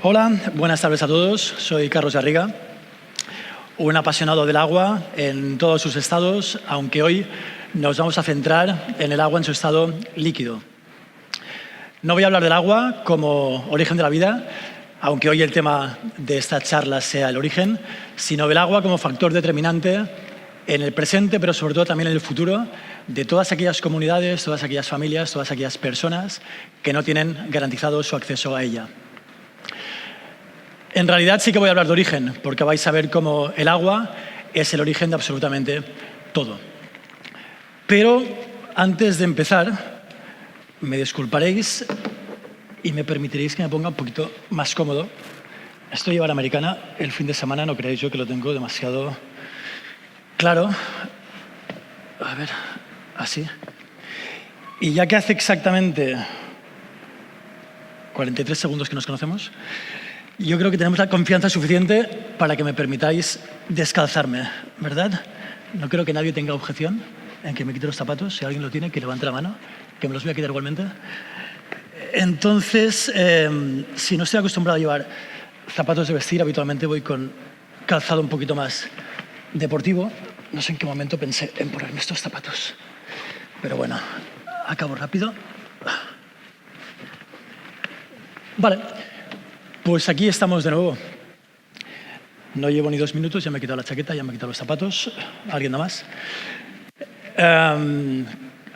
Hola, buenas tardes a todos. Soy Carlos Garriga, un apasionado del agua en todos sus estados, aunque hoy nos vamos a centrar en el agua en su estado líquido. No voy a hablar del agua como origen de la vida, aunque hoy el tema de esta charla sea el origen, sino del agua como factor determinante en el presente, pero sobre todo también en el futuro, de todas aquellas comunidades, todas aquellas familias, todas aquellas personas que no tienen garantizado su acceso a ella. En realidad sí que voy a hablar de origen, porque vais a ver cómo el agua es el origen de absolutamente todo. Pero antes de empezar, me disculparéis y me permitiréis que me ponga un poquito más cómodo. Estoy llevar americana el fin de semana, no creéis yo que lo tengo demasiado claro. A ver, así. Y ya que hace exactamente 43 segundos que nos conocemos, yo creo que tenemos la confianza suficiente para que me permitáis descalzarme, ¿verdad? No creo que nadie tenga objeción en que me quite los zapatos. Si alguien lo tiene, que levante la mano, que me los voy a quitar igualmente. Entonces, si no estoy acostumbrado a llevar zapatos de vestir, habitualmente voy con calzado un poquito más deportivo. No sé en qué momento pensé en ponerme estos zapatos. Pero bueno, acabo rápido. Vale. Pues aquí estamos de nuevo. No llevo ni 2 minutos, ya me he quitado la chaqueta, ya me he quitado los zapatos. ¿Alguien nada más?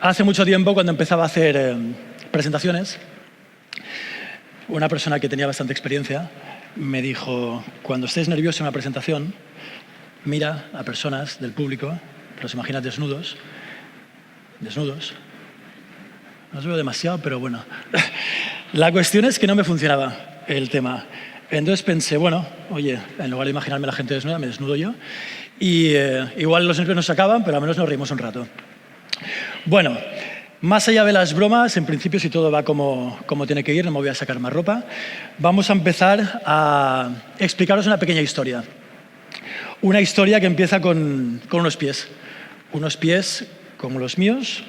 Hace mucho tiempo, cuando empezaba a hacer presentaciones, una persona que tenía bastante experiencia me dijo: cuando estés nervioso en una presentación, mira a personas del público, los imaginas desnudos. No os veo demasiado, pero bueno. La cuestión es que no me funcionaba el tema. Entonces pensé, bueno, oye, en lugar de imaginarme a la gente desnuda, me desnudo yo. Y igual los nervios nos sacaban, pero al menos nos reímos un rato. Bueno, más allá de las bromas, en principio, si todo va como tiene que ir, no me voy a sacar más ropa, vamos a empezar a explicaros una pequeña historia. Una historia que empieza con unos pies. Unos pies como los míos.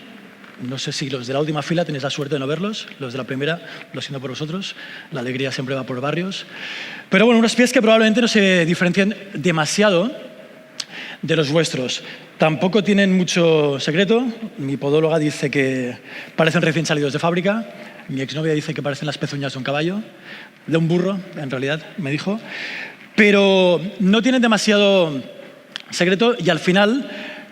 No sé si los de la última fila tenéis la suerte de no verlos, los de la primera, lo siento por vosotros, la alegría siempre va por barrios. Pero bueno, unos pies que probablemente no se diferencian demasiado de los vuestros. Tampoco tienen mucho secreto. Mi podóloga dice que parecen recién salidos de fábrica. Mi exnovia dice que parecen las pezuñas de un caballo, de un burro, en realidad, me dijo. Pero no tienen demasiado secreto y al final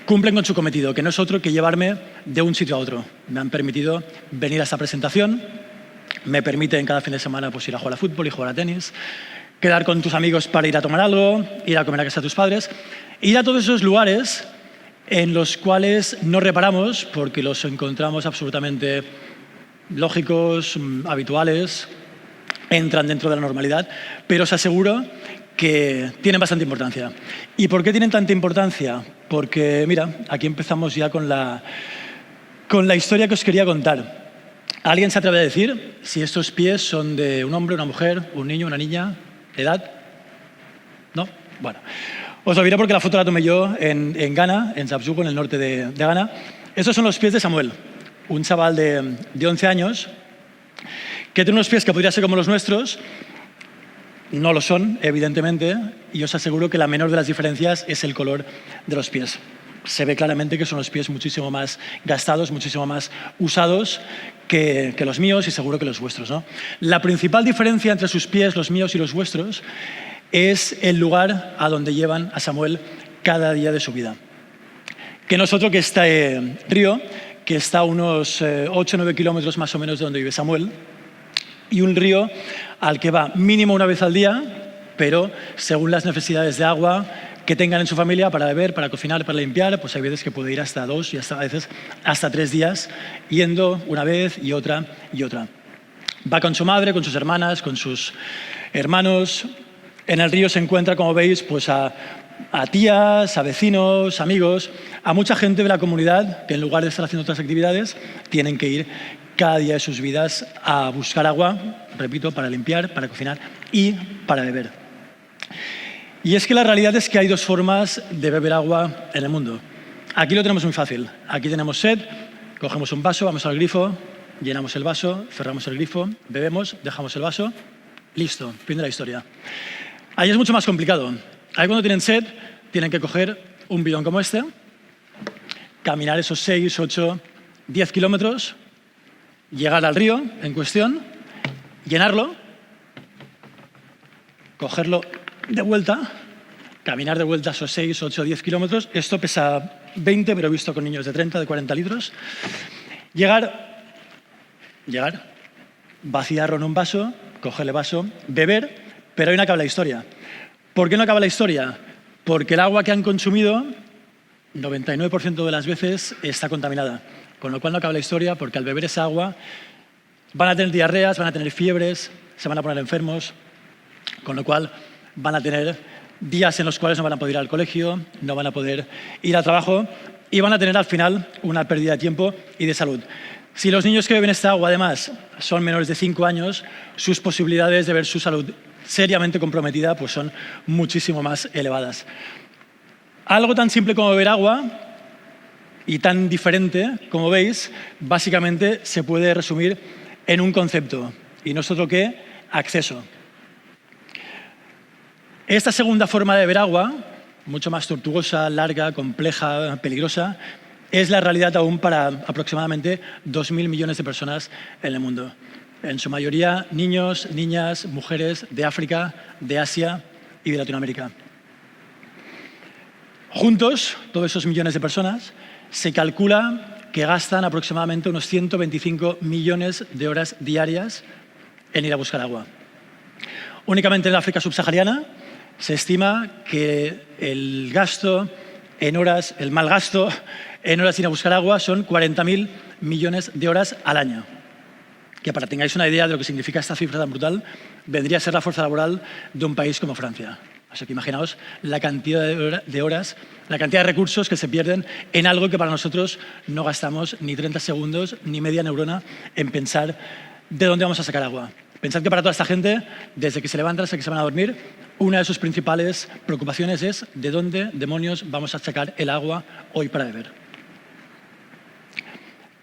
cumplen con su cometido, que no es otro que llevarme de un sitio a otro. Me han permitido venir a esta presentación, me permiten cada fin de semana pues, ir a jugar a fútbol y jugar a tenis, quedar con tus amigos para ir a tomar algo, ir a comer a casa de tus padres, ir a todos esos lugares en los cuales no reparamos porque los encontramos absolutamente lógicos, habituales, entran dentro de la normalidad, pero os aseguro que tienen bastante importancia. ¿Y por qué tienen tanta importancia? Porque, mira, aquí empezamos ya con la historia que os quería contar. ¿Alguien se atreve a decir si estos pies son de un hombre, una mujer, un niño, una niña, edad? ¿No? Bueno, os lo diré porque la foto la tomé yo en Ghana, en Zabzugo, en el norte de Ghana. Estos son los pies de Samuel, un chaval de 11 años que tiene unos pies que podrían ser como los nuestros. No lo son, evidentemente, y os aseguro que la menor de las diferencias es el color de los pies. Se ve claramente que son los pies muchísimo más gastados, muchísimo más usados que los míos y seguro que los vuestros, ¿no? La principal diferencia entre sus pies, los míos y los vuestros, es el lugar a donde llevan a Samuel cada día de su vida. Que no es otro que este río, que está a unos 8 o 9 kilómetros más o menos de donde vive Samuel, y un río al que va mínimo una vez al día, pero según las necesidades de agua que tengan en su familia para beber, para cocinar, para limpiar, pues hay veces que puede ir hasta 2 y a veces hasta 3 días yendo una vez y otra y otra. Va con su madre, con sus hermanas, con sus hermanos. En el río se encuentra, como veis, pues a tías, a vecinos, amigos, a mucha gente de la comunidad que en lugar de estar haciendo otras actividades tienen que ir cada día de sus vidas a buscar agua, repito, para limpiar, para cocinar y para beber. Y es que la realidad es que hay 2 formas de beber agua en el mundo. Aquí lo tenemos muy fácil. Aquí tenemos sed, cogemos un vaso, vamos al grifo, llenamos el vaso, cerramos el grifo, bebemos, dejamos el vaso Listo, fin de la historia. Ahí es mucho más complicado. Ahí cuando tienen sed, tienen que coger un bidón como este, caminar esos 6, 8, 10 kilómetros, llegar al río en cuestión, llenarlo, cogerlo de vuelta, caminar de vuelta esos 6, 8, 10 kilómetros. Esto pesa 20, pero he visto con niños de 30, de 40 litros. Llegar, vaciarlo en un vaso, cogerle vaso, beber, pero ahí no acaba la historia. ¿Por qué no acaba la historia? Porque el agua que han consumido, 99% de las veces, está contaminada. Con lo cual no acaba la historia, porque al beber esa agua van a tener diarreas, van a tener fiebres, se van a poner enfermos, con lo cual van a tener días en los cuales no van a poder ir al colegio, no van a poder ir al trabajo y van a tener al final una pérdida de tiempo y de salud. Si los niños que beben esta agua, además, son menores de 5 años, sus posibilidades de ver su salud seriamente comprometida pues son muchísimo más elevadas. Algo tan simple como beber agua y tan diferente, como veis, básicamente se puede resumir en un concepto, y no es otro que acceso. Esta segunda forma de beber agua, mucho más tortuosa, larga, compleja, peligrosa, es la realidad aún para aproximadamente 2.000 millones de personas en el mundo. En su mayoría niños, niñas, mujeres de África, de Asia y de Latinoamérica. Juntos, todos esos millones de personas, se calcula que gastan aproximadamente unos 125 millones de horas diarias en ir a buscar agua. Únicamente en el África subsahariana se estima que el gasto en horas, el mal gasto en horas de ir a buscar agua son 40.000 millones de horas al año. Que para que tengáis una idea de lo que significa esta cifra tan brutal, vendría a ser la fuerza laboral de un país como Francia. O sea que imaginaos la cantidad de horas, la cantidad de recursos que se pierden en algo que para nosotros no gastamos ni 30 segundos ni media neurona en pensar de dónde vamos a sacar agua. Pensad que para toda esta gente, desde que se levantan hasta que se van a dormir, una de sus principales preocupaciones es de dónde demonios vamos a sacar el agua hoy para beber.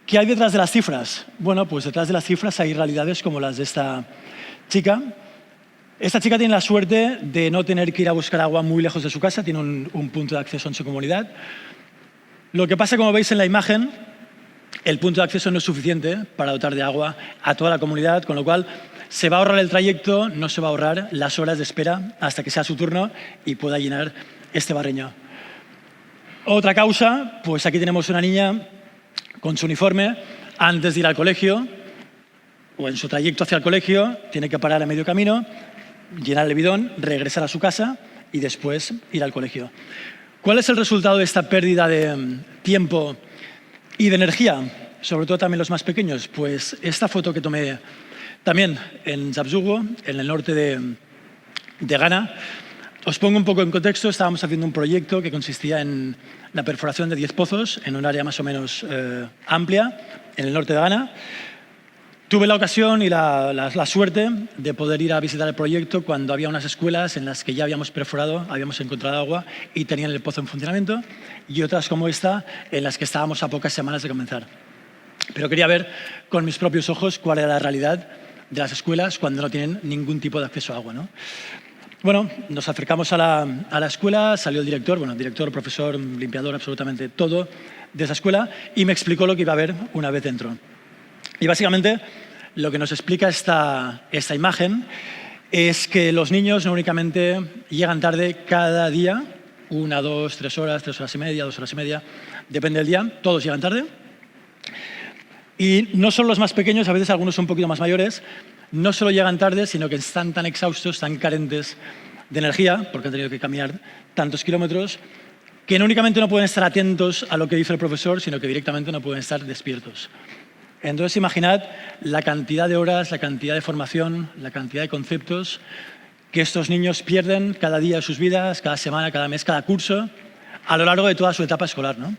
¿Qué hay detrás de las cifras? Bueno, pues detrás de las cifras hay realidades como las de esta chica. Esta chica tiene la suerte de no tener que ir a buscar agua muy lejos de su casa, tiene un punto de acceso en su comunidad. Lo que pasa, como veis en la imagen, el punto de acceso no es suficiente para dotar de agua a toda la comunidad, con lo cual se va a ahorrar el trayecto, no se va a ahorrar las horas de espera hasta que sea su turno y pueda llenar este barreño. Otra causa, pues aquí tenemos una niña con su uniforme, antes de ir al colegio, o en su trayecto hacia el colegio, tiene que parar a medio camino, llenar el bidón, regresar a su casa y después ir al colegio. ¿Cuál es el resultado de esta pérdida de tiempo y de energía? Sobre todo también los más pequeños. Pues esta foto que tomé también en Zabzugo, en el norte de Ghana. Os pongo un poco en contexto. Estábamos haciendo un proyecto que consistía en la perforación de 10 pozos en un área más o menos amplia, en el norte de Ghana. Tuve la ocasión y la suerte de poder ir a visitar el proyecto cuando había unas escuelas en las que ya habíamos perforado, habíamos encontrado agua y tenían el pozo en funcionamiento, y otras como esta en las que estábamos a pocas semanas de comenzar. Pero quería ver con mis propios ojos cuál era la realidad de las escuelas cuando no tienen ningún tipo de acceso a agua, ¿no? Bueno, nos acercamos a la escuela, salió el director, director, profesor, limpiador, absolutamente todo de esa escuela, y me explicó lo que iba a haber una vez dentro. Y básicamente lo que nos explica esta imagen es que los niños no únicamente llegan tarde cada día, 1, 2, 3 horas, 3 horas y media, 2 horas y media, depende del día, todos llegan tarde. Y no solo los más pequeños, a veces algunos son un poquito más mayores, no solo llegan tarde, sino que están tan exhaustos, tan carentes de energía, porque han tenido que caminar tantos kilómetros, que no únicamente no pueden estar atentos a lo que dice el profesor, sino que directamente no pueden estar despiertos. Entonces, imaginad la cantidad de horas, la cantidad de formación, la cantidad de conceptos que estos niños pierden cada día de sus vidas, cada semana, cada mes, cada curso, a lo largo de toda su etapa escolar, ¿no?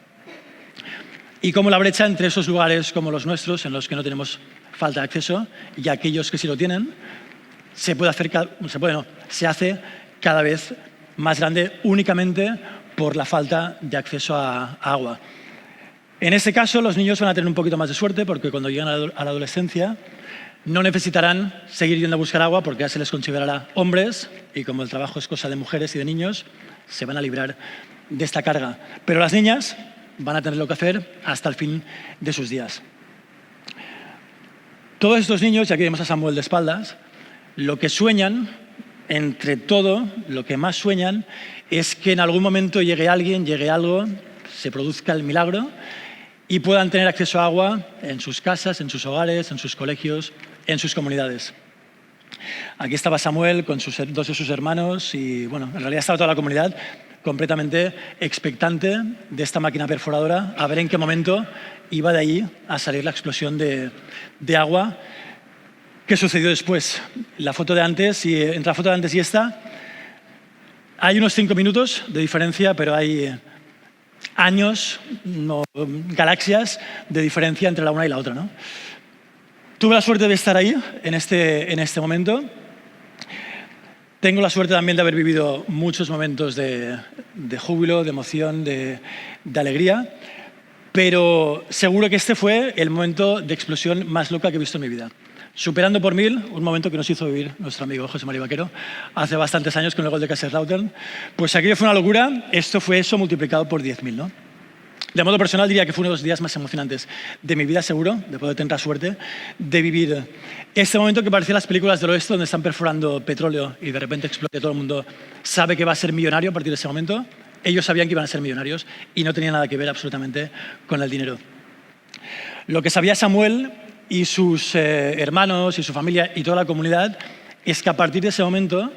Y cómo la brecha entre esos lugares como los nuestros, en los que no tenemos falta de acceso, y aquellos que sí lo tienen, se hace cada vez más grande únicamente por la falta de acceso a agua. En este caso, los niños van a tener un poquito más de suerte porque cuando llegan a la adolescencia no necesitarán seguir yendo a buscar agua porque ya se les considerará hombres y como el trabajo es cosa de mujeres y de niños, se van a librar de esta carga. Pero las niñas van a tenerlo que hacer hasta el fin de sus días. Todos estos niños, y aquí vemos a Samuel de espaldas, lo que sueñan, entre todo, lo que más sueñan es que en algún momento llegue alguien, llegue algo, se produzca el milagro y puedan tener acceso a agua en sus casas, en sus hogares, en sus colegios, en sus comunidades. Aquí estaba Samuel con dos de sus hermanos y, bueno, en realidad estaba toda la comunidad completamente expectante de esta máquina perforadora a ver en qué momento iba de ahí a salir la explosión de agua. ¿Qué sucedió después? La foto de antes y entre la foto de antes y esta hay unos 5 minutos de diferencia, pero hay años, no, galaxias de diferencia entre la una y la otra, ¿no? Tuve la suerte de estar ahí en este momento. Tengo la suerte también de haber vivido muchos momentos de júbilo, de emoción, de alegría, pero seguro que este fue el momento de explosión más loca que he visto en mi vida. Superando por 1000 un momento que nos hizo vivir nuestro amigo José María Vaquero hace bastantes años con el gol de Kaiserslautern. Pues aquello fue una locura, esto fue eso multiplicado por 10.000, ¿no? De modo personal diría que fue uno de los días más emocionantes de mi vida, seguro, de poder tener la suerte de vivir este momento que parecía las películas del oeste donde están perforando petróleo y de repente explota y todo el mundo sabe que va a ser millonario a partir de ese momento. Ellos sabían que iban a ser millonarios y no tenía nada que ver absolutamente con el dinero. Lo que sabía Samuel y sus hermanos y su familia y toda la comunidad es que a partir de ese momento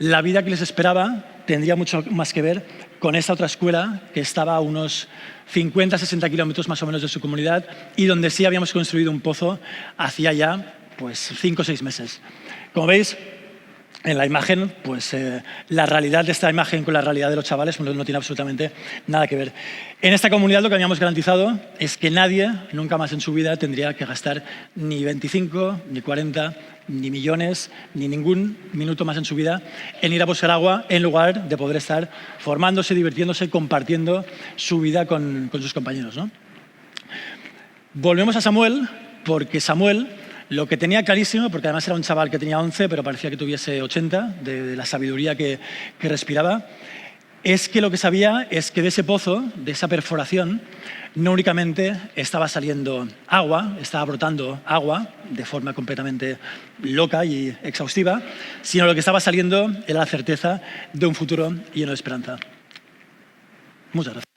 la vida que les esperaba tendría mucho más que ver con esa otra escuela que estaba a unos 50-60 kilómetros más o menos de su comunidad y donde sí habíamos construido un pozo hacía ya pues 5 o 6 meses. Como veis, en la imagen, pues la realidad de esta imagen con la realidad de los chavales no tiene absolutamente nada que ver. En esta comunidad lo que habíamos garantizado es que nadie, nunca más en su vida, tendría que gastar ni 25, ni 40, ni millones, ni ningún minuto más en su vida en ir a buscar agua en lugar de poder estar formándose, divirtiéndose, compartiendo su vida con sus compañeros, ¿no? Volvemos a Samuel, porque Samuel lo que tenía clarísimo, porque además era un chaval que tenía 11, pero parecía que tuviese 80, de la sabiduría que respiraba, es que lo que sabía es que de ese pozo, de esa perforación, no únicamente estaba saliendo agua, estaba brotando agua de forma completamente loca y exhaustiva, sino lo que estaba saliendo era la certeza de un futuro lleno de esperanza. Muchas gracias.